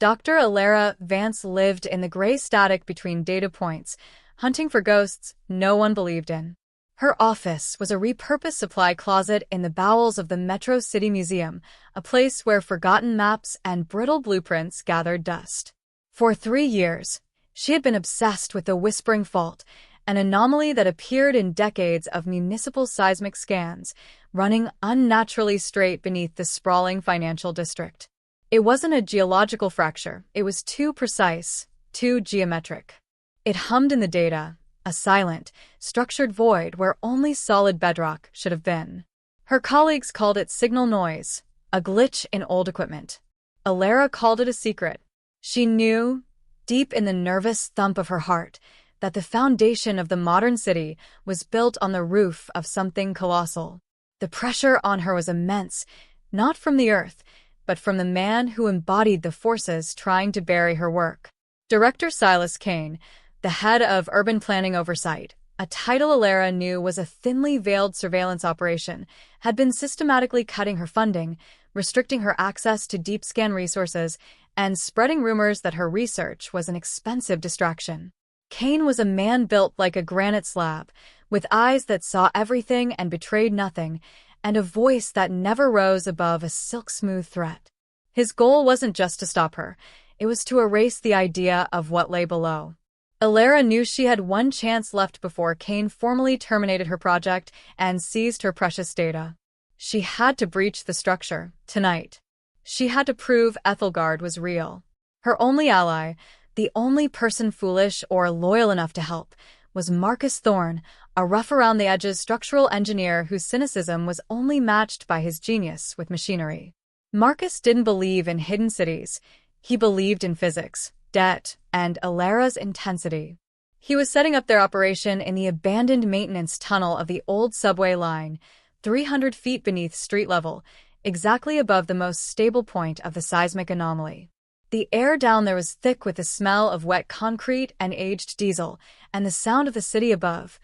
Dr. Alara Vance lived in the gray static between data points, hunting for ghosts no one believed in. Her office was a repurposed supply closet in the bowels of the Metro City Museum, a place where forgotten maps and brittle blueprints gathered dust. For 3 years, she had been obsessed with the Whispering Fault, an anomaly that appeared in decades of municipal seismic scans, running unnaturally straight beneath the sprawling financial district. It wasn't a geological fracture, it was too precise, too geometric. It hummed in the data, a silent, structured void where only solid bedrock should have been. Her colleagues called it signal noise, a glitch in old equipment. Alara called it a secret. She knew, deep in the nervous thump of her heart, that the foundation of the modern city was built on the roof of something colossal. The pressure on her was immense, not from the earth, but from the man who embodied the forces trying to bury her work. Director Silas Kane, the head of urban planning oversight, a title Alara knew was a thinly veiled surveillance operation, had been systematically cutting her funding, restricting her access to deep scan resources, and spreading rumors that her research was an expensive distraction. Kane was a man built like a granite slab, with eyes that saw everything and betrayed nothing, and a voice that never rose above a silk-smooth threat. His goal wasn't just to stop her, it was to erase the idea of what lay below. Alara knew she had one chance left before Kane formally terminated her project and seized her precious data. She had to breach the structure, tonight. She had to prove Ethelgard was real. Her only ally, the only person foolish or loyal enough to help, was Marcus Thorne, a rough-around-the-edges structural engineer whose cynicism was only matched by his genius with machinery. Marcus didn't believe in hidden cities. He believed in physics, debt, and Alara's intensity. He was setting up their operation in the abandoned maintenance tunnel of the old subway line, 300 feet beneath street level, exactly above the most stable point of the seismic anomaly. The air down there was thick with the smell of wet concrete and aged diesel, and the sound of the city above,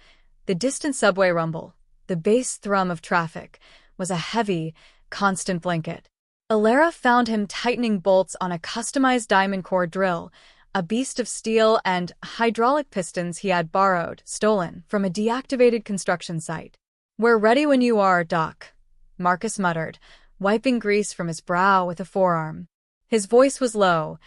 the distant subway rumble, the bass thrum of traffic, was a heavy, constant blanket. Alara found him tightening bolts on a customized diamond core drill, a beast of steel and hydraulic pistons he had stolen, from a deactivated construction site. "We're ready when you are, Doc," Marcus muttered, wiping grease from his brow with a forearm. His voice was low,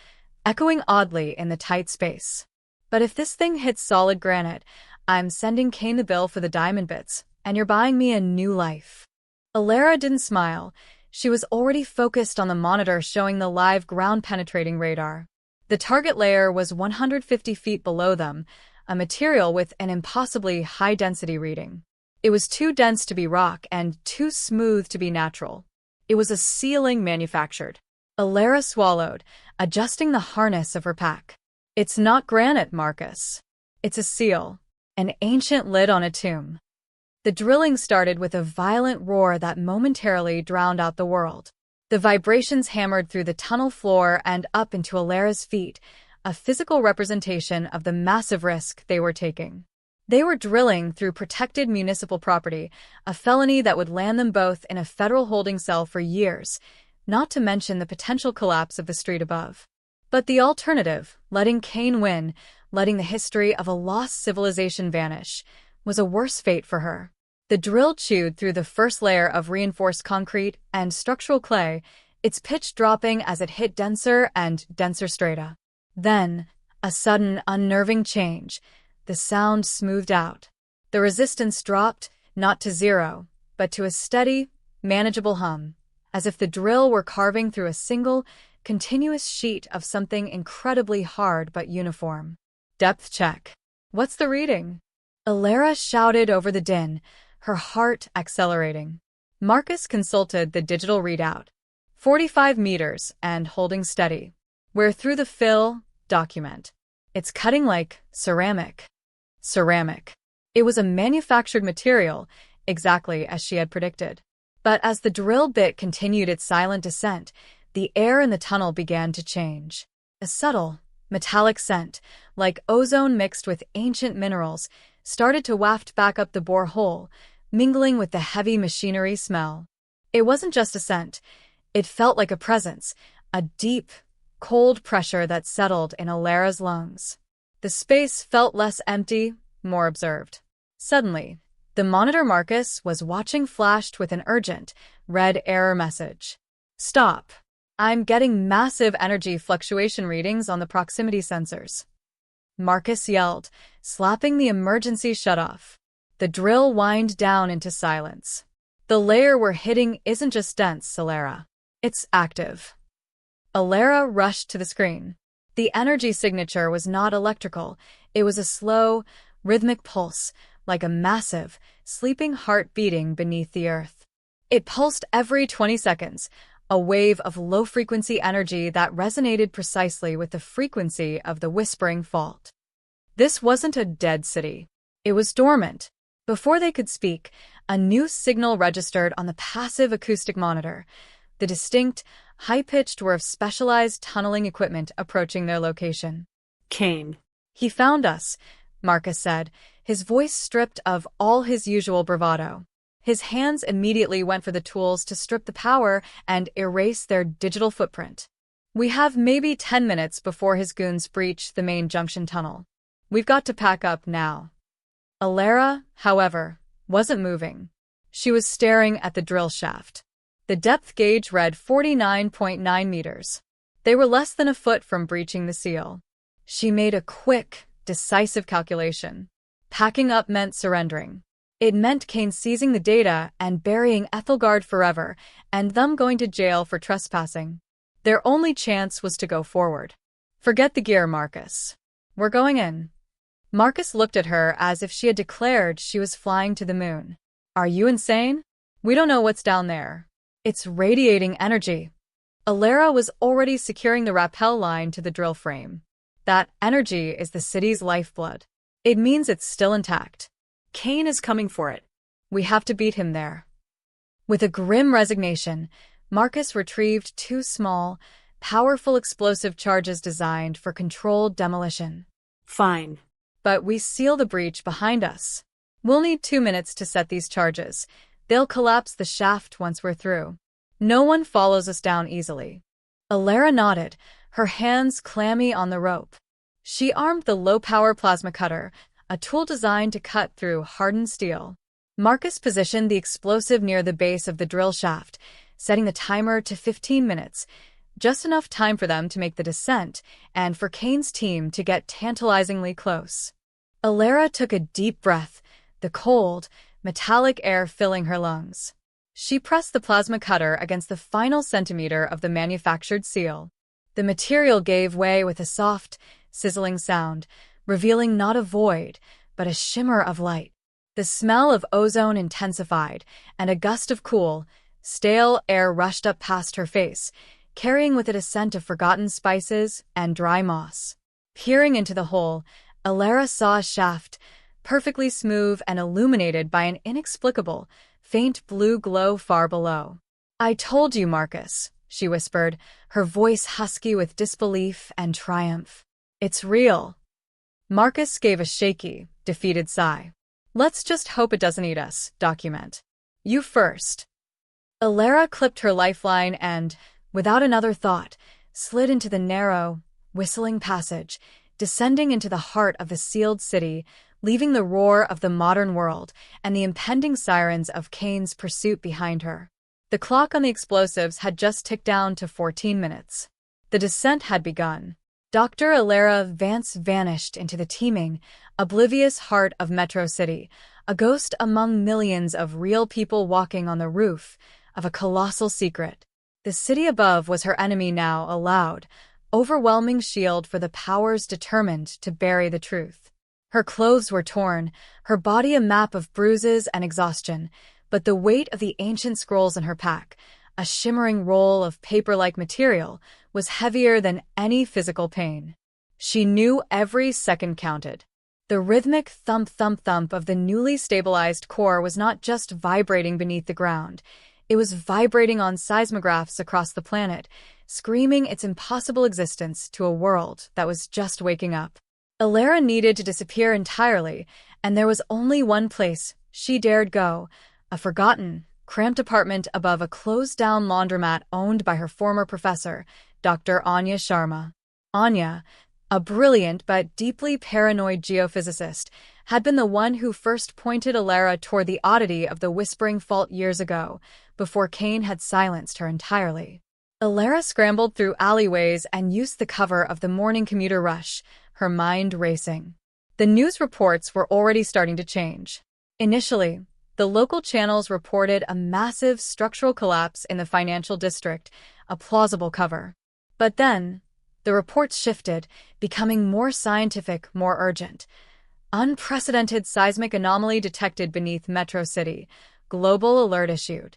echoing oddly in the tight space. "But if this thing hits solid granite, I'm sending Kane the bill for the diamond bits, and you're buying me a new life." Alara didn't smile. She was already focused on the monitor showing the live ground-penetrating radar. The target layer was 150 feet below them, a material with an impossibly high-density reading. It was too dense to be rock and too smooth to be natural. It was a ceiling manufactured. Alara swallowed, adjusting the harness of her pack. "It's not granite, Marcus. It's a seal, an ancient lid on a tomb." The drilling started with a violent roar that momentarily drowned out the world. The vibrations hammered through the tunnel floor and up into Alara's feet, a physical representation of the massive risk they were taking. They were drilling through protected municipal property, a felony that would land them both in a federal holding cell for years, not to mention the potential collapse of the street above. But the alternative, letting Kane win, letting the history of a lost civilization vanish, was a worse fate for her. The drill chewed through the first layer of reinforced concrete and structural clay, its pitch dropping as it hit denser and denser strata. Then, a sudden, unnerving change. The sound smoothed out. The resistance dropped, not to zero, but to a steady, manageable hum, as if the drill were carving through a single, continuous sheet of something incredibly hard but uniform. "Depth check. What's the reading?" Alara shouted over the din, her heart accelerating. Marcus consulted the digital readout. 45 meters and holding steady. "We're through the fill document. It's cutting like ceramic." Ceramic. It was a manufactured material, exactly as she had predicted. But as the drill bit continued its silent descent, the air in the tunnel began to change. A subtle, metallic scent, like ozone mixed with ancient minerals, started to waft back up the borehole, mingling with the heavy machinery smell. It wasn't just a scent. It felt like a presence, a deep, cold pressure that settled in Alara's lungs. The space felt less empty, more observed. Suddenly, the monitor Marcus was watching flashed with an urgent, red error message. "Stop. I'm getting massive energy fluctuation readings on the proximity sensors." Marcus yelled, slapping the emergency shutoff. The drill whined down into silence. "The layer we're hitting isn't just dense, Alara. It's active." Alara rushed to the screen. The energy signature was not electrical. It was a slow, rhythmic pulse, like a massive, sleeping heart beating beneath the earth. It pulsed every 20 seconds, a wave of low-frequency energy that resonated precisely with the frequency of the whispering fault. This wasn't a dead city. It was dormant. Before they could speak, a new signal registered on the passive acoustic monitor. The distinct, high-pitched were of specialized tunneling equipment approaching their location. "Kane." "He found us," Marcus said, his voice stripped of all his usual bravado. His hands immediately went for the tools to strip the power and erase their digital footprint. "We have maybe 10 minutes before his goons breach the main junction tunnel. We've got to pack up now." Alara, however, wasn't moving. She was staring at the drill shaft. The depth gauge read 49.9 meters. They were less than a foot from breaching the seal. She made a quick, decisive calculation. Packing up meant surrendering. It meant Kane seizing the data and burying Ethelgard forever, and them going to jail for trespassing. Their only chance was to go forward. "Forget the gear, Marcus. We're going in." Marcus looked at her as if she had declared she was flying to the moon. "Are you insane? We don't know what's down there. It's radiating energy." Alara was already securing the rappel line to the drill frame. "That energy is the city's lifeblood. It means it's still intact. Kane is coming for it. We have to beat him there." With a grim resignation, Marcus retrieved two small, powerful explosive charges designed for controlled demolition. "Fine. "But we seal the breach behind us. We'll need 2 minutes to set these charges. They'll collapse the shaft once we're through. No one follows us down easily." Alara nodded, her hands clammy on the rope. She armed the low-power plasma cutter, a tool designed to cut through hardened steel. Marcus positioned the explosive near the base of the drill shaft, setting the timer to 15 minutes, just enough time for them to make the descent and for Kane's team to get tantalizingly close. Alara took a deep breath, the cold, metallic air filling her lungs. She pressed the plasma cutter against the final centimeter of the manufactured seal. The material gave way with a soft, sizzling sound, revealing not a void, but a shimmer of light. The smell of ozone intensified, and a gust of cool, stale air rushed up past her face, carrying with it a scent of forgotten spices and dry moss. Peering into the hole, Alara saw a shaft, perfectly smooth and illuminated by an inexplicable, faint blue glow far below. "I told you, Marcus," she whispered, her voice husky with disbelief and triumph. "It's real." Marcus gave a shaky, defeated sigh. "Let's just hope it doesn't eat us, document. You first." Alara clipped her lifeline and, without another thought, slid into the narrow, whistling passage, descending into the heart of the sealed city, leaving the roar of the modern world and the impending sirens of Kane's pursuit behind her. The clock on the explosives had just ticked down to 14 minutes. The descent had begun. Dr. Alara Vance vanished into the teeming, oblivious heart of Metro City, a ghost among millions of real people walking on the roof of a colossal secret. The city above was her enemy now, a loud, overwhelming shield for the powers determined to bury the truth. Her clothes were torn, her body a map of bruises and exhaustion, but the weight of the ancient scrolls in her pack, a shimmering roll of paper-like material, was heavier than any physical pain. She knew every second counted. The rhythmic thump-thump-thump of the newly stabilized core was not just vibrating beneath the ground. It was vibrating on seismographs across the planet, screaming its impossible existence to a world that was just waking up. Alara needed to disappear entirely, and there was only one place she dared go, a forgotten, cramped apartment above a closed-down laundromat owned by her former professor, Dr. Anya Sharma. Anya, a brilliant but deeply paranoid geophysicist, had been the one who first pointed Alara toward the oddity of the Whispering Fault years ago, before Kane had silenced her entirely. Alara scrambled through alleyways and used the cover of the morning commuter rush, her mind racing. The news reports were already starting to change. Initially, the local channels reported a massive structural collapse in the financial district, a plausible cover. But then, the reports shifted, becoming more scientific, more urgent. Unprecedented seismic anomaly detected beneath Metro City, global alert issued.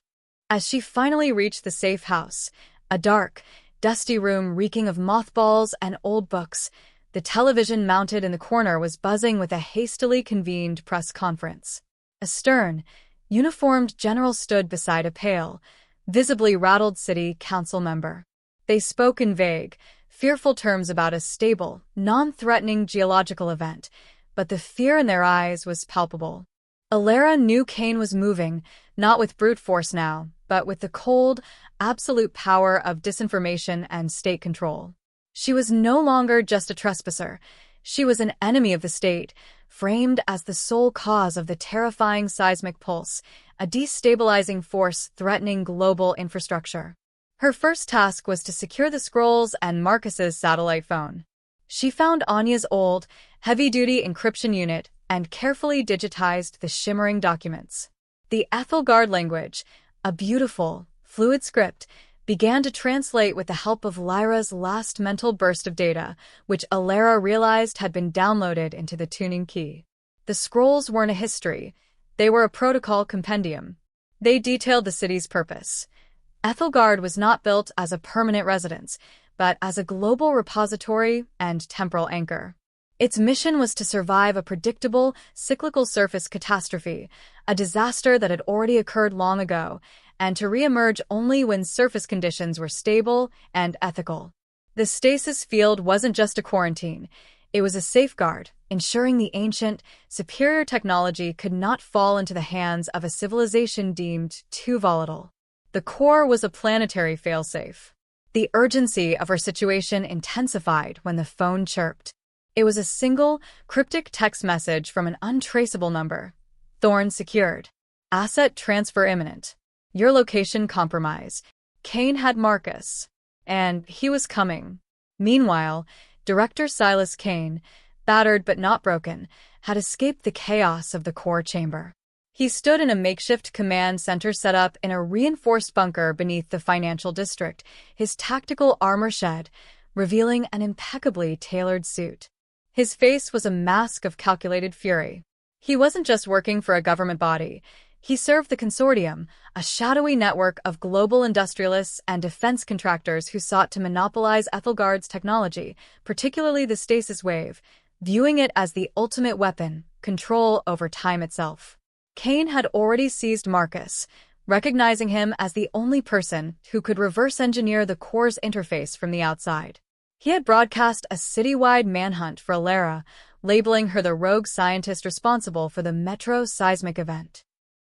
As she finally reached the safe house, a dark, dusty room reeking of mothballs and old books, the television mounted in the corner was buzzing with a hastily convened press conference. A stern, uniformed general stood beside a pale, visibly rattled city council member. They spoke in vague, fearful terms about a stable, non-threatening geological event, but the fear in their eyes was palpable. Alara knew Kane was moving, not with brute force now, but with the cold, absolute power of disinformation and state control. She was no longer just a trespasser. She was an enemy of the state, framed as the sole cause of the terrifying seismic pulse, a destabilizing force threatening global infrastructure. Her first task was to secure the scrolls and Marcus's satellite phone. She found Anya's old, heavy-duty encryption unit and carefully digitized the shimmering documents. The Ethelgard language, a beautiful, fluid script, began to translate with the help of Lyra's last mental burst of data, which Alara realized had been downloaded into the tuning key. The scrolls weren't a history. They were a protocol compendium. They detailed the city's purpose. Ethelgard was not built as a permanent residence, but as a global repository and temporal anchor. Its mission was to survive a predictable, cyclical surface catastrophe, a disaster that had already occurred long ago, and to re-emerge only when surface conditions were stable and ethical. The stasis field wasn't just a quarantine. It was a safeguard, ensuring the ancient, superior technology could not fall into the hands of a civilization deemed too volatile. The core was a planetary failsafe. The urgency of her situation intensified when the phone chirped. It was a single, cryptic text message from an untraceable number. Thorn secured. Asset transfer imminent. Your location compromised. Kane had Marcus. And he was coming. Meanwhile, Director Silas Kane, battered but not broken, had escaped the chaos of the core chamber. He stood in a makeshift command center set up in a reinforced bunker beneath the financial district, his tactical armor shed, revealing an impeccably tailored suit. His face was a mask of calculated fury. He wasn't just working for a government body. He served the consortium, a shadowy network of global industrialists and defense contractors who sought to monopolize Ethelgard's technology, particularly the stasis wave, viewing it as the ultimate weapon, control over time itself. Kane had already seized Marcus, recognizing him as the only person who could reverse engineer the core's interface from the outside. He had broadcast a citywide manhunt for Alara, labeling her the rogue scientist responsible for the Metro seismic event.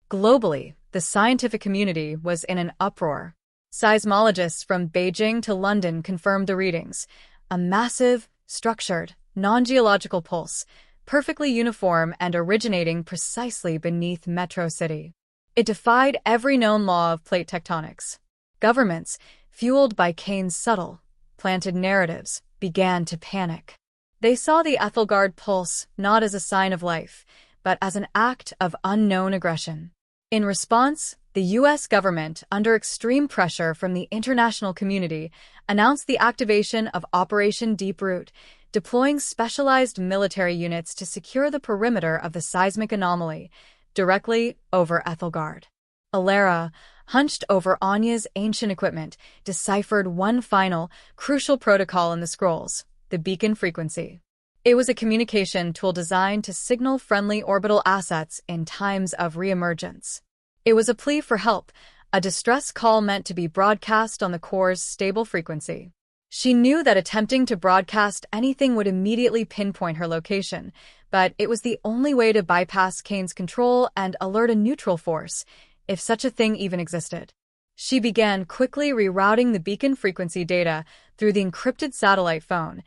Globally, the scientific community was in an uproar. Seismologists from Beijing to London confirmed the readings. A massive, structured, non-geological pulse, perfectly uniform and originating precisely beneath Metro City. It defied every known law of plate tectonics. Governments, fueled by Kane's subtle, planted narratives, began to panic. They saw the Ethelgard pulse not as a sign of life, but as an act of unknown aggression. In response, the U.S. government, under extreme pressure from the international community, announced the activation of Operation Deep Root, deploying specialized military units to secure the perimeter of the seismic anomaly, directly over Ethelgard. Alara, hunched over Anya's ancient equipment, deciphered one final, crucial protocol in the scrolls, the beacon frequency. It was a communication tool designed to signal friendly orbital assets in times of reemergence. It was a plea for help, a distress call meant to be broadcast on the core's stable frequency. She knew that attempting to broadcast anything would immediately pinpoint her location, but it was the only way to bypass Kane's control and alert a neutral force, if such a thing even existed. She began quickly rerouting the beacon frequency data through the encrypted satellite phone,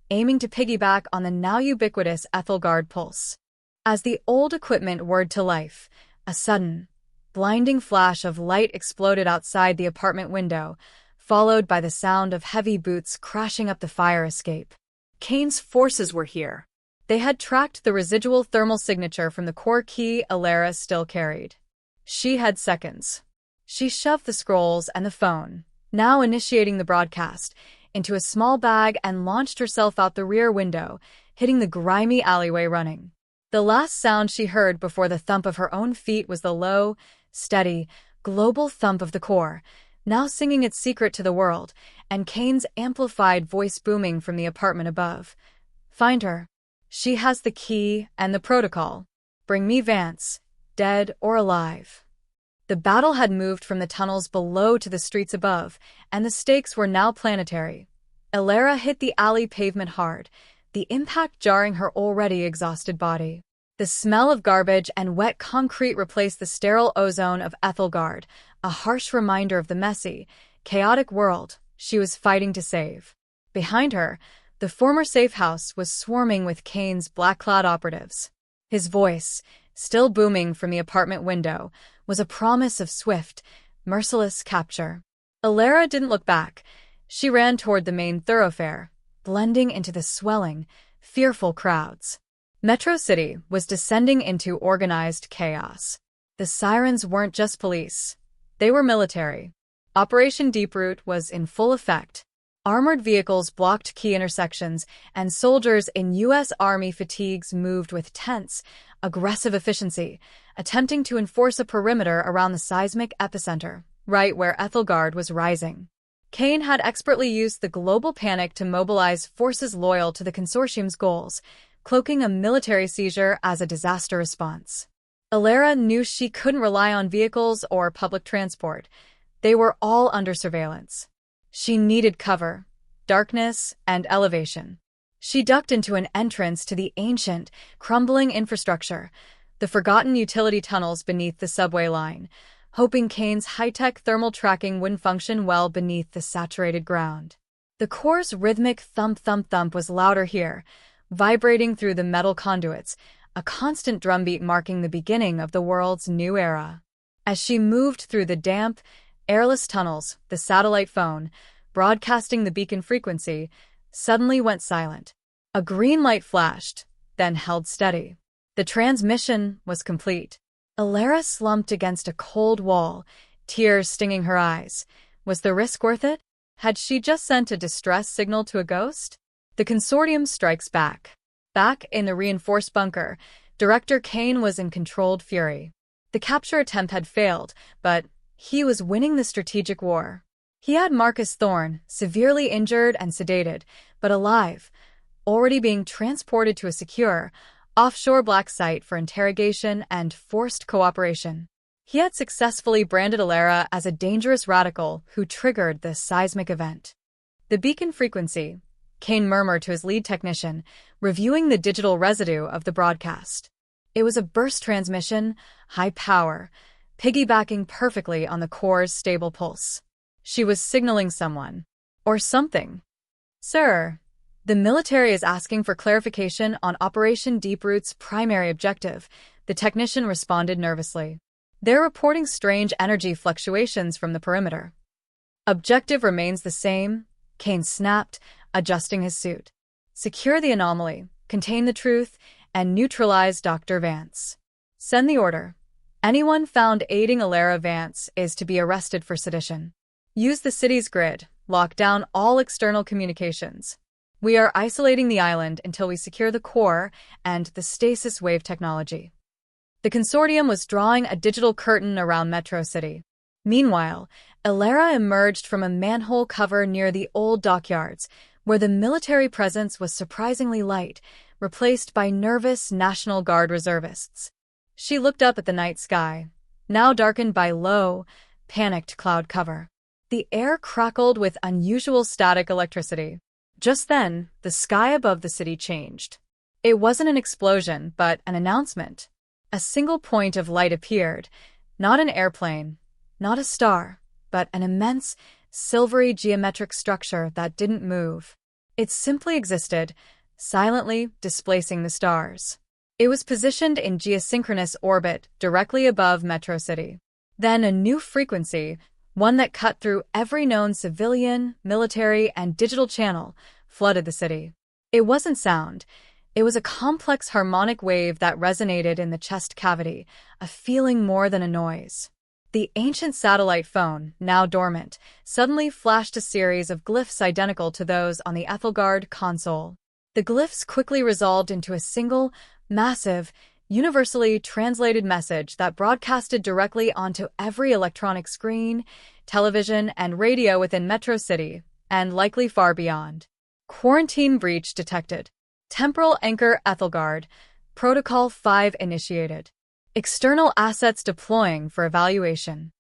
aiming to piggyback on the now ubiquitous Ethelgard pulse. As the old equipment whirred to life, a sudden, blinding flash of light exploded outside the apartment window, followed by the sound of heavy boots crashing up the fire escape. Kane's forces were here. They had tracked the residual thermal signature from the core key Alara still carried. She had seconds. She shoved the scrolls and the phone, now initiating the broadcast, into a small bag and launched herself out the rear window, hitting the grimy alleyway running. The last sound she heard before the thump of her own feet was the low, steady, global thump of the core, now singing its secret to the world, and Kane's amplified voice booming from the apartment above. Find her. She has the key and the protocol. Bring me Vance, dead or alive. The battle had moved from the tunnels below to the streets above, and the stakes were now planetary. Alara hit the alley pavement hard, the impact jarring her already exhausted body. The smell of garbage and wet concrete replaced the sterile ozone of Ethelgard, a harsh reminder of the messy, chaotic world she was fighting to save. Behind her, the former safe house was swarming with Kane's black-clad operatives. His voice, still booming from the apartment window, was a promise of swift, merciless capture. Alara didn't look back. She ran toward the main thoroughfare, blending into the swelling, fearful crowds. Metro City was descending into organized chaos. The sirens weren't just police. They were military. Operation Deeproot was in full effect. Armored vehicles blocked key intersections, and soldiers in U.S. Army fatigues moved with tense, aggressive efficiency, attempting to enforce a perimeter around the seismic epicenter, right where Ethelgard was rising. Kane had expertly used the global panic to mobilize forces loyal to the consortium's goals, cloaking a military seizure as a disaster response. Alara knew she couldn't rely on vehicles or public transport. They were all under surveillance. She needed cover, darkness, and elevation. She ducked into an entrance to the ancient, crumbling infrastructure, the forgotten utility tunnels beneath the subway line, hoping Kane's high-tech thermal tracking wouldn't function well beneath the saturated ground. The core's rhythmic thump-thump-thump was louder here, vibrating through the metal conduits, a constant drumbeat marking the beginning of the world's new era. As she moved through the damp, airless tunnels, the satellite phone, broadcasting the beacon frequency, suddenly went silent. A green light flashed, then held steady. The transmission was complete. Alara slumped against a cold wall, tears stinging her eyes. Was the risk worth it? Had she just sent a distress signal to a ghost? The consortium strikes back. Back in the reinforced bunker, Director Kane was in controlled fury. The capture attempt had failed, but he was winning the strategic war. He had Marcus Thorne, severely injured and sedated, but alive, already being transported to a secure, offshore black site for interrogation and forced cooperation. He had successfully branded Alara as a dangerous radical who triggered the seismic event. The beacon frequency, Kane murmured to his lead technician, reviewing the digital residue of the broadcast. It was a burst transmission, high power, piggybacking perfectly on the core's stable pulse. She was signaling someone. Or something. Sir, the military is asking for clarification on Operation Deeproot's primary objective, the technician responded nervously. They're reporting strange energy fluctuations from the perimeter. Objective remains the same, Kane snapped, adjusting his suit. Secure the anomaly, contain the truth, and neutralize Dr. Vance. Send the order. Anyone found aiding Alara Vance is to be arrested for sedition. Use the city's grid, lock down all external communications. We are isolating the island until we secure the core and the stasis wave technology. The consortium was drawing a digital curtain around Metro City. Meanwhile, Alara emerged from a manhole cover near the old dockyards, where the military presence was surprisingly light, replaced by nervous National Guard reservists. She looked up at the night sky, now darkened by low, panicked cloud cover. The air crackled with unusual static electricity. Just then, the sky above the city changed. It wasn't an explosion, but an announcement. A single point of light appeared, Not an airplane, not a star, but an immense, silvery geometric structure that didn't move. It simply existed, silently displacing the stars. It was positioned in geosynchronous orbit directly above Metro City. Then a new frequency, one that cut through every known civilian, military, and digital channel, flooded the city. It wasn't sound. It was a complex harmonic wave that resonated in the chest cavity, a feeling more than a noise. The ancient satellite phone, now dormant, suddenly flashed a series of glyphs identical to those on the Ethelgard console. The glyphs quickly resolved into a single, massive, universally translated message that broadcasted directly onto every electronic screen, television, and radio within Metro City, and likely far beyond. Quarantine breach detected. Temporal anchor Ethelgard. Protocol 5 initiated. External assets deploying for evaluation.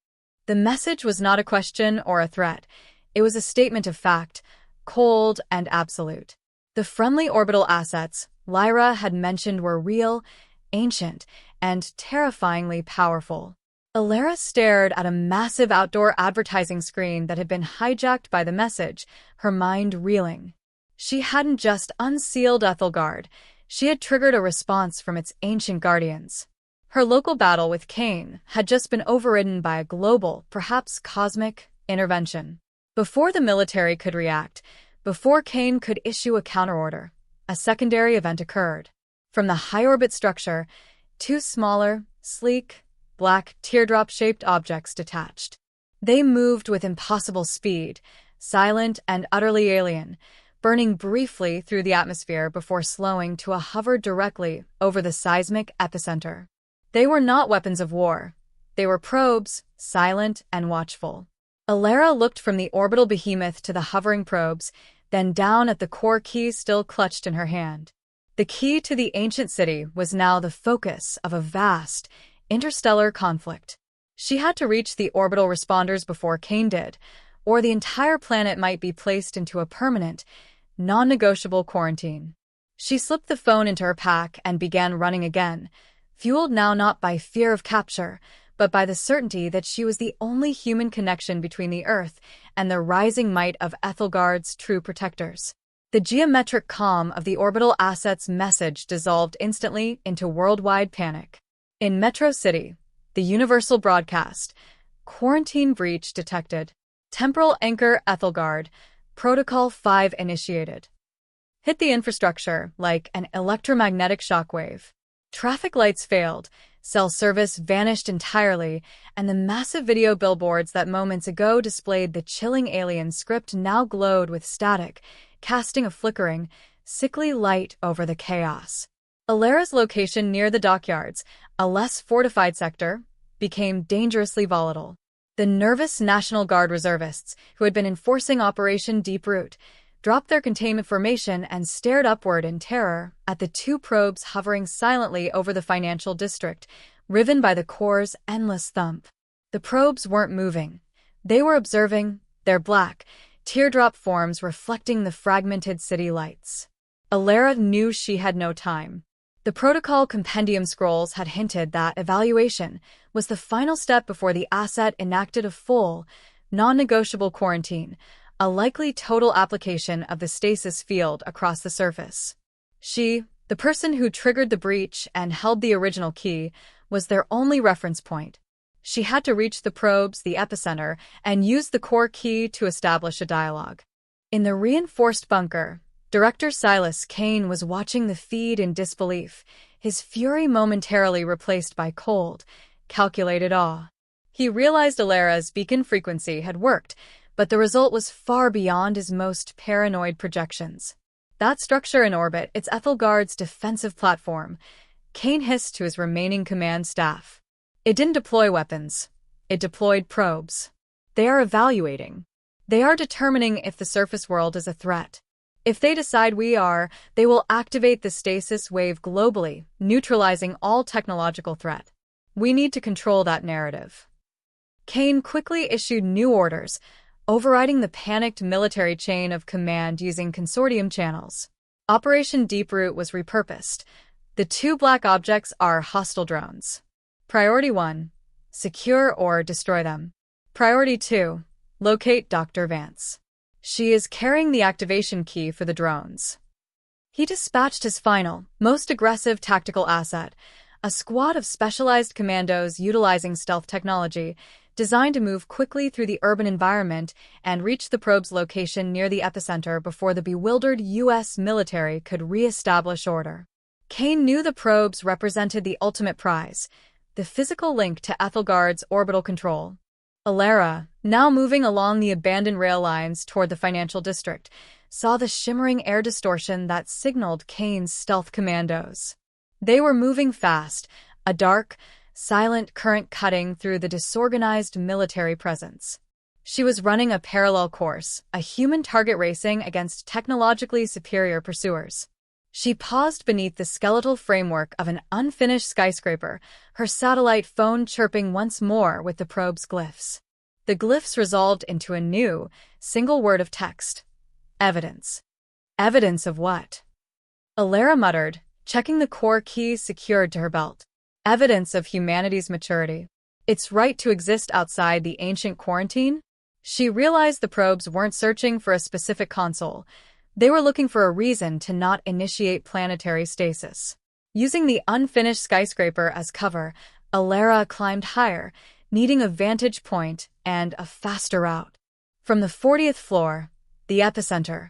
The message was not a question or a threat. It was a statement of fact, cold and absolute. The friendly orbital assets Lyra had mentioned were real, ancient, and terrifyingly powerful. Alara stared at a massive outdoor advertising screen that had been hijacked by the message, her mind reeling. She hadn't just unsealed Ethelgard, she had triggered a response from its ancient guardians. Her local battle with Cain had just been overridden by a global, perhaps cosmic, intervention. Before the military could react, before Cain could issue a counterorder, a secondary event occurred. From the high-orbit structure, two smaller, sleek, black, teardrop-shaped objects detached. They moved with impossible speed, silent and utterly alien, burning briefly through the atmosphere before slowing to a hover directly over the seismic epicenter. They were not weapons of war. They were probes, silent and watchful. Alara looked from the orbital behemoth to the hovering probes, then down at the core key still clutched in her hand. The key to the ancient city was now the focus of a vast, interstellar conflict. She had to reach the orbital responders before Cain did, or the entire planet might be placed into a permanent, non-negotiable quarantine. She slipped the phone into her pack and began running again, fueled now not by fear of capture, but by the certainty that she was the only human connection between the Earth and the rising might of Ethelgard's true protectors. The geometric calm of the orbital assets' message dissolved instantly into worldwide panic. In Metro City, the universal broadcast, quarantine breach detected. Temporal anchor Ethelgard, Protocol 5 initiated. Hit the infrastructure like an electromagnetic shockwave. Traffic lights failed, cell service vanished entirely, and the massive video billboards that moments ago displayed the chilling alien script now glowed with static, casting a flickering, sickly light over the chaos. Alara's location near the dockyards, a less fortified sector, became dangerously volatile. The nervous National Guard reservists, who had been enforcing Operation Deep Root, dropped their containment formation and stared upward in terror at the two probes hovering silently over the financial district, riven by the core's endless thump. The probes weren't moving. They were observing, their black, teardrop forms reflecting the fragmented city lights. Alara knew she had no time. The protocol compendium scrolls had hinted that evaluation was the final step before the asset enacted a full, non-negotiable quarantine, a likely total application of the stasis field across the surface. She, the person who triggered the breach and held the original key, was their only reference point. She had to reach the probes, the epicenter, and use the core key to establish a dialogue. In the reinforced bunker, Director Silas Kane was watching the feed in disbelief, his fury momentarily replaced by cold, calculated awe. He realized Alara's beacon frequency had worked, but the result was far beyond his most paranoid projections. That structure in orbit, it's Ethelgard's defensive platform, Kane hissed to his remaining command staff. It didn't deploy weapons. It deployed probes. They are evaluating. They are determining if the surface world is a threat. If they decide we are, they will activate the stasis wave globally, neutralizing all technological threat. We need to control that narrative. Kane quickly issued new orders, overriding the panicked military chain of command using consortium channels. Operation Deep Root was repurposed. The two black objects are hostile drones. Priority 1. secure or destroy them. Priority 2. Locate Dr. Vance. She is carrying the activation key for the drones. He dispatched his final, most aggressive tactical asset, a squad of specialized commandos utilizing stealth technology, designed to move quickly through the urban environment and reach the probe's location near the epicenter before the bewildered U.S. military could re-establish order. Kane knew the probes represented the ultimate prize, the physical link to Ethelgard's orbital control. Alara, now moving along the abandoned rail lines toward the financial district, saw the shimmering air distortion that signaled Kane's stealth commandos. They were moving fast, a dark, silent current cutting through the disorganized military presence. She was running a parallel course, a human target racing against technologically superior pursuers. She paused beneath the skeletal framework of an unfinished skyscraper, her satellite phone chirping once more with the probe's glyphs. The glyphs resolved into a new, single word of text. Evidence. Evidence of what? Alara muttered, checking the core keys secured to her belt. Evidence of humanity's maturity. Its right to exist outside the ancient quarantine? She realized the probes weren't searching for a specific console. They were looking for a reason to not initiate planetary stasis. Using the unfinished skyscraper as cover, Alara climbed higher, needing a vantage point and a faster route. From the 40th floor, the epicenter,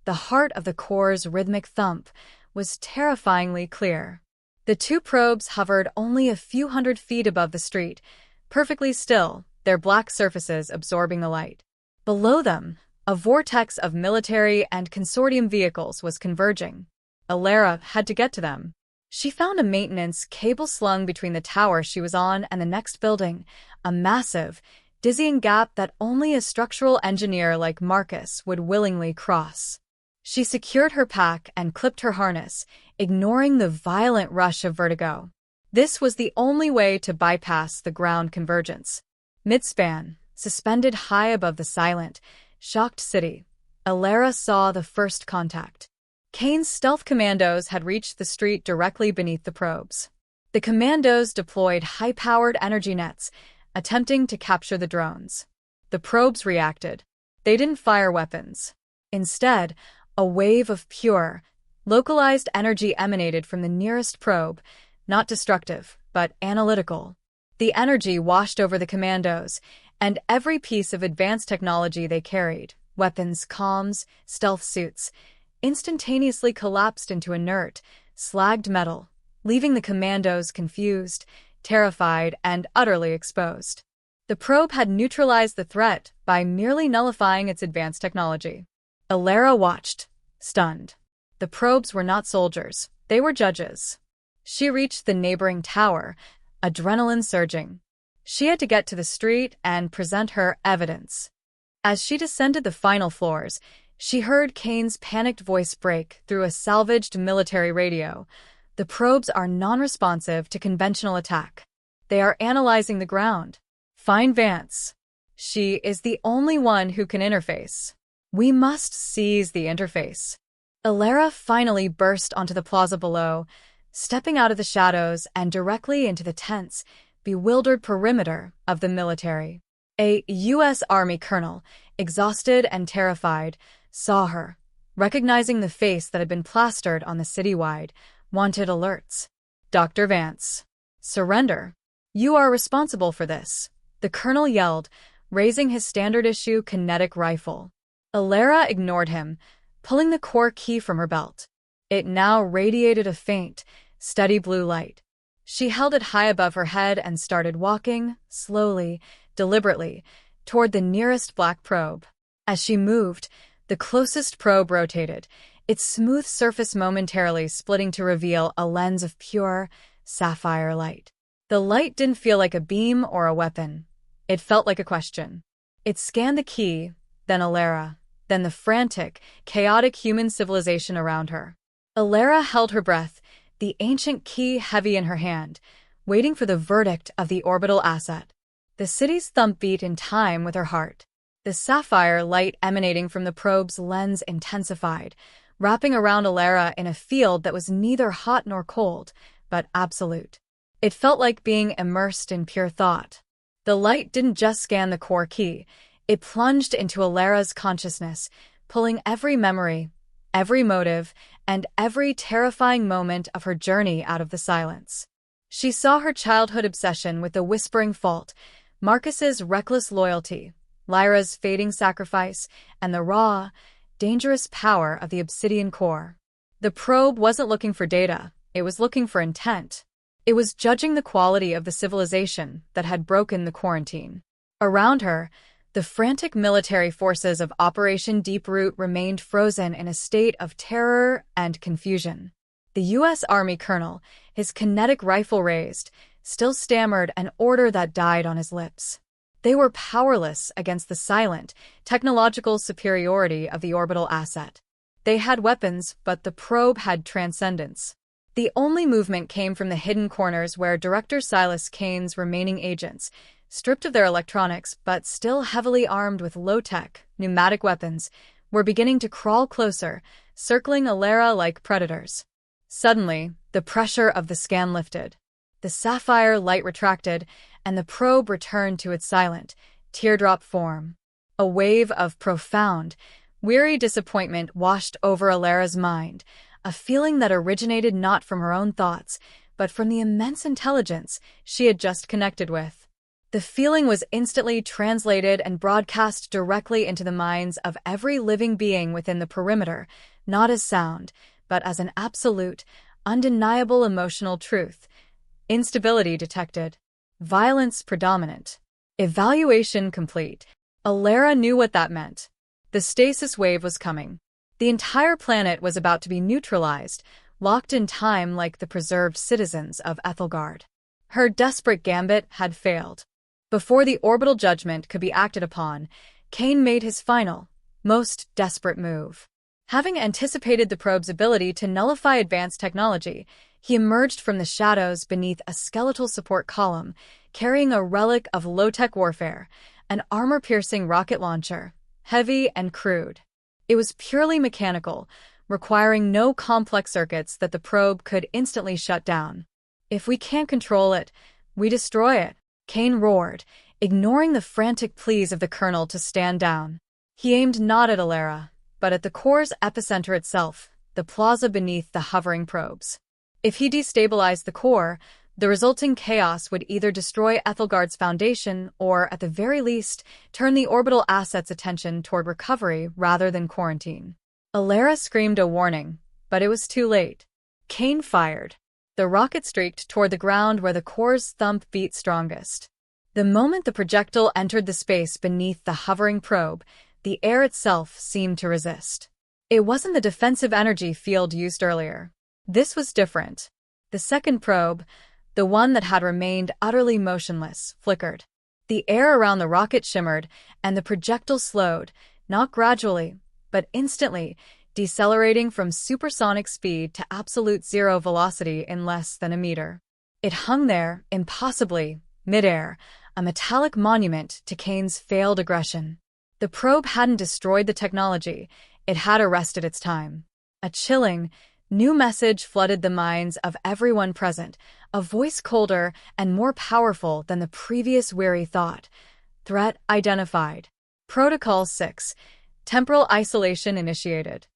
the heart of the core's rhythmic thump, was terrifyingly clear. The two probes hovered only a few hundred feet above the street, perfectly still, their black surfaces absorbing the light. Below them, a vortex of military and consortium vehicles was converging. Alara had to get to them. She found a maintenance cable slung between the tower she was on and the next building, a massive, dizzying gap that only a structural engineer like Marcus would willingly cross. She secured her pack and clipped her harness, ignoring the violent rush of vertigo. This was the only way to bypass the ground convergence. Midspan, suspended high above the silent, shocked city, Alara saw the first contact. Kane's stealth commandos had reached the street directly beneath the probes. The commandos deployed high-powered energy nets, attempting to capture the drones. The probes reacted. They didn't fire weapons. Instead, a wave of pure, localized energy emanated from the nearest probe, not destructive, but analytical. The energy washed over the commandos, and every piece of advanced technology they carried, weapons, comms, stealth suits, instantaneously collapsed into inert, slagged metal, leaving the commandos confused, terrified, and utterly exposed. The probe had neutralized the threat by merely nullifying its advanced technology. Alara watched, stunned. The probes were not soldiers, they were judges. She reached the neighboring tower, adrenaline surging. She had to get to the street and present her evidence. As she descended the final floors, she heard Kane's panicked voice break through a salvaged military radio. The probes are non-responsive to conventional attack. They are analyzing the ground. Find Vance. She is the only one who can interface. We must seize the interface. Alara finally burst onto the plaza below, stepping out of the shadows and directly into the tense, bewildered perimeter of the military. A U.S. Army colonel, exhausted and terrified, saw her, recognizing the face that had been plastered on the citywide, wanted alerts. Dr. Vance. Surrender. You are responsible for this, the colonel yelled, raising his standard-issue kinetic rifle. Alara ignored him, pulling the core key from her belt. It now radiated a faint, steady blue light. She held it high above her head and started walking, slowly, deliberately, toward the nearest black probe. As she moved, the closest probe rotated, its smooth surface momentarily splitting to reveal a lens of pure, sapphire light. The light didn't feel like a beam or a weapon. It felt like a question. It scanned the key, then Alara, then the frantic, chaotic human civilization around her. Alara held her breath, the ancient key heavy in her hand, waiting for the verdict of the orbital asset. The city's thump beat in time with her heart. The sapphire light emanating from the probe's lens intensified, wrapping around Alara in a field that was neither hot nor cold, but absolute. It felt like being immersed in pure thought. The light didn't just scan the core key, it plunged into Alara's consciousness, pulling every memory, every motive, and every terrifying moment of her journey out of the silence. She saw her childhood obsession with the whispering fault, Marcus's reckless loyalty, Lyra's fading sacrifice, and the raw, dangerous power of the obsidian core. The probe wasn't looking for data, it was looking for intent. It was judging the quality of the civilization that had broken the quarantine. Around her, the frantic military forces of Operation Deep Root remained frozen in a state of terror and confusion. The U.S. Army colonel, his kinetic rifle raised, still stammered an order that died on his lips. They were powerless against the silent, technological superiority of the orbital asset. They had weapons, but the probe had transcendence. The only movement came from the hidden corners where Director Silas Kane's remaining agents, stripped of their electronics but still heavily armed with low-tech, pneumatic weapons, were beginning to crawl closer, circling Alara like predators. Suddenly, the pressure of the scan lifted. The sapphire light retracted, and the probe returned to its silent, teardrop form. A wave of profound, weary disappointment washed over Alara's mind, a feeling that originated not from her own thoughts, but from the immense intelligence she had just connected with. The feeling was instantly translated and broadcast directly into the minds of every living being within the perimeter, not as sound, but as an absolute, undeniable emotional truth. Instability detected. Violence predominant. Evaluation complete. Alara knew what that meant. The stasis wave was coming. The entire planet was about to be neutralized, locked in time like the preserved citizens of Ethelgard. Her desperate gambit had failed. Before the orbital judgment could be acted upon, Kane made his final, most desperate move. Having anticipated the probe's ability to nullify advanced technology, he emerged from the shadows beneath a skeletal support column, carrying a relic of low-tech warfare, an armor-piercing rocket launcher, heavy and crude. It was purely mechanical, requiring no complex circuits that the probe could instantly shut down. If we can't control it, we destroy it, Kane roared, ignoring the frantic pleas of the colonel to stand down. He aimed not at Alara, but at the core's epicenter itself, the plaza beneath the hovering probes. If he destabilized the core, the resulting chaos would either destroy Ethelgard's foundation or, at the very least, turn the orbital asset's attention toward recovery rather than quarantine. Alara screamed a warning, but it was too late. Kane fired. The rocket streaked toward the ground where the core's thump beat strongest. The moment the projectile entered the space beneath the hovering probe, the air itself seemed to resist. It wasn't the defensive energy field used earlier. This was different. The second probe, the one that had remained utterly motionless, flickered. The air around the rocket shimmered, and the projectile slowed, not gradually, but instantly, decelerating from supersonic speed to absolute zero velocity in less than a meter. It hung there, impossibly, midair, a metallic monument to Kane's failed aggression. The probe hadn't destroyed the technology, it had arrested its time. A chilling, new message flooded the minds of everyone present, a voice colder and more powerful than the previous weary thought. Threat identified. Protocol 6. Temporal isolation initiated.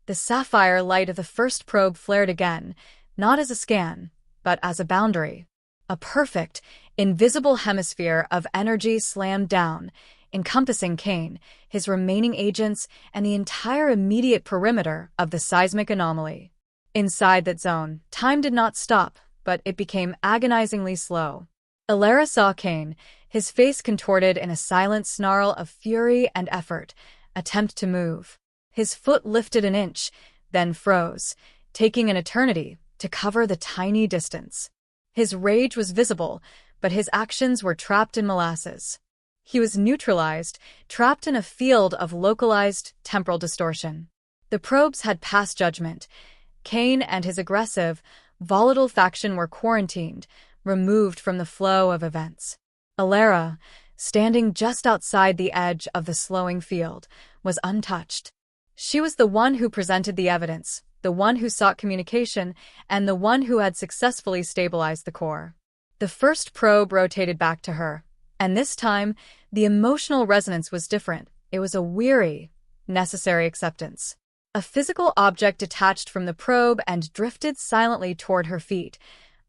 The sapphire light of the first probe flared again, not as a scan, but as a boundary. A perfect, invisible hemisphere of energy slammed down, encompassing Kane, his remaining agents, and the entire immediate perimeter of the seismic anomaly. Inside that zone, time did not stop, but it became agonizingly slow. Alara saw Kane, his face contorted in a silent snarl of fury and effort, attempt to move. His foot lifted an inch, then froze, taking an eternity to cover the tiny distance. His rage was visible, but his actions were trapped in molasses. He was neutralized, trapped in a field of localized temporal distortion. The probes had passed judgment. Kane and his aggressive, volatile faction were quarantined, removed from the flow of events. Alara, standing just outside the edge of the slowing field, was untouched. She was the one who presented the evidence, the one who sought communication, and the one who had successfully stabilized the core. The first probe rotated back to her, and this time, the emotional resonance was different. It was a weary, necessary acceptance. A physical object detached from the probe and drifted silently toward her feet,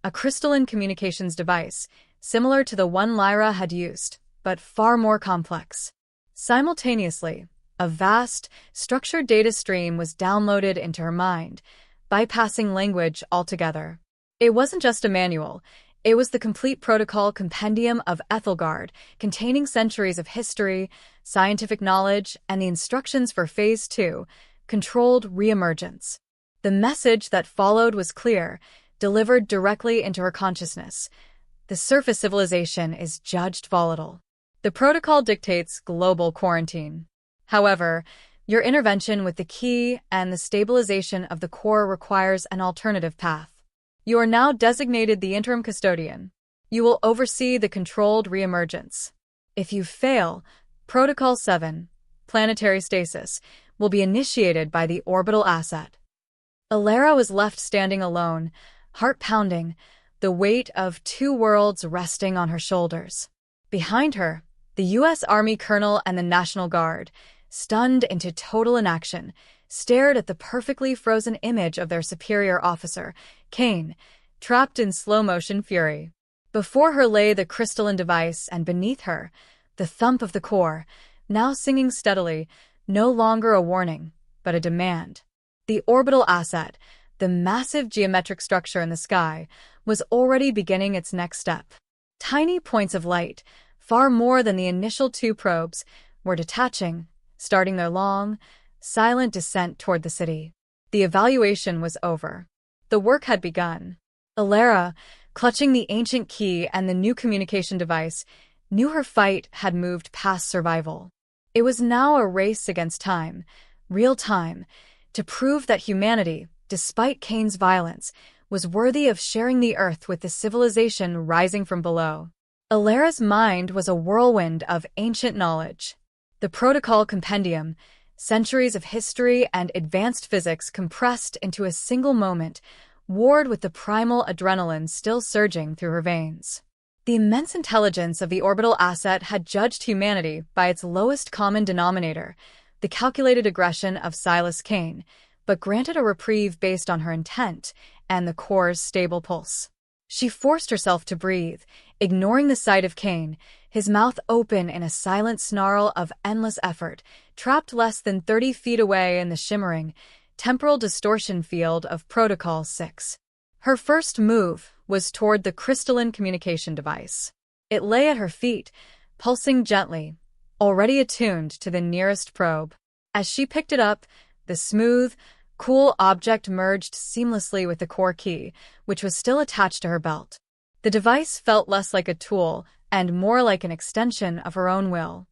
a crystalline communications device, similar to the one Lyra had used, but far more complex. Simultaneously, a vast, structured data stream was downloaded into her mind, bypassing language altogether. It wasn't just a manual. It was the complete protocol compendium of Ethelgard, containing centuries of history, scientific knowledge, and the instructions for Phase 2, controlled reemergence. The message that followed was clear, delivered directly into her consciousness. The surface civilization is judged volatile. The protocol dictates global quarantine. However, your intervention with the key and the stabilization of the core requires an alternative path. You are now designated the interim custodian. You will oversee the controlled reemergence. If you fail, Protocol 7, planetary stasis, will be initiated by the orbital asset. Alara was left standing alone, heart pounding, the weight of two worlds resting on her shoulders. Behind her, the U.S. Army colonel and the National Guard, stunned into total inaction, stared at the perfectly frozen image of their superior officer, Kane, trapped in slow-motion fury. Before her lay the crystalline device, and beneath her, the thump of the core, now singing steadily, no longer a warning, but a demand. The orbital asset, the massive geometric structure in the sky, was already beginning its next step. Tiny points of light, far more than the initial two probes, were detaching, starting their long, silent descent toward the city. The evaluation was over. The work had begun. Alara, clutching the ancient key and the new communication device, knew her fight had moved past survival. It was now a race against time, real time, to prove that humanity, despite Kane's violence, was worthy of sharing the earth with the civilization rising from below. Alara's mind was a whirlwind of ancient knowledge. The protocol compendium, centuries of history and advanced physics compressed into a single moment, warred with the primal adrenaline still surging through her veins. The immense intelligence of the orbital asset had judged humanity by its lowest common denominator, the calculated aggression of Silas Kane, but granted a reprieve based on her intent and the core's stable pulse. She forced herself to breathe, ignoring the sight of Kane, his mouth open in a silent snarl of endless effort, trapped less than 30 feet away in the shimmering, temporal distortion field of Protocol 6. Her first move was toward the crystalline communication device. It lay at her feet, pulsing gently, already attuned to the nearest probe. As she picked it up, the smooth, cool object merged seamlessly with the core key, which was still attached to her belt. The device felt less like a tool and more like an extension of her own will.